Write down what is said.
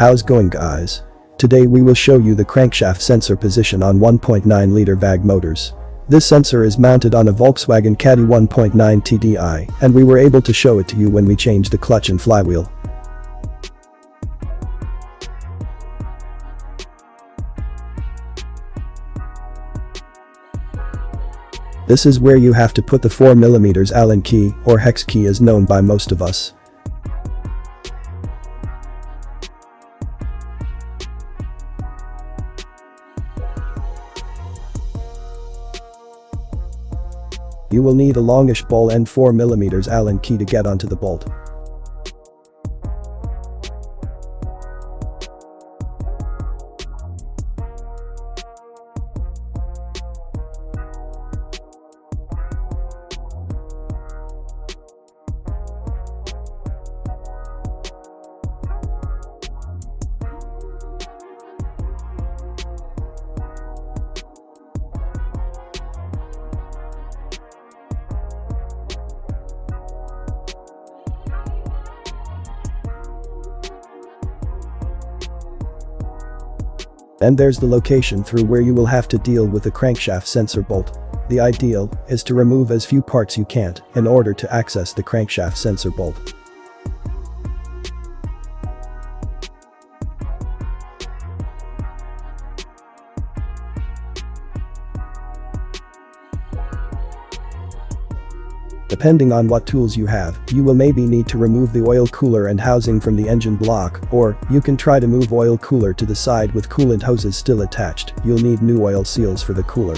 How's going, guys? Today we will show you the crankshaft sensor position on 1.9 liter VAG motors. This sensor is mounted on a Volkswagen Caddy 1.9 TDI, and we were able to show it to you when we changed the clutch and flywheel. This is where you have to put the 4mm Allen key, or hex key as known by most of us. You will need a longish ball and 4mm Allen key to get onto the bolt. And there's the location through where you will have to deal with the crankshaft sensor bolt. The ideal is to remove as few parts you can in order to access the crankshaft sensor bolt. Depending on what tools you have, you will maybe need to remove the oil cooler and housing from the engine block, or you can try to move oil cooler to the side with coolant hoses still attached. You'll need new oil seals for the cooler.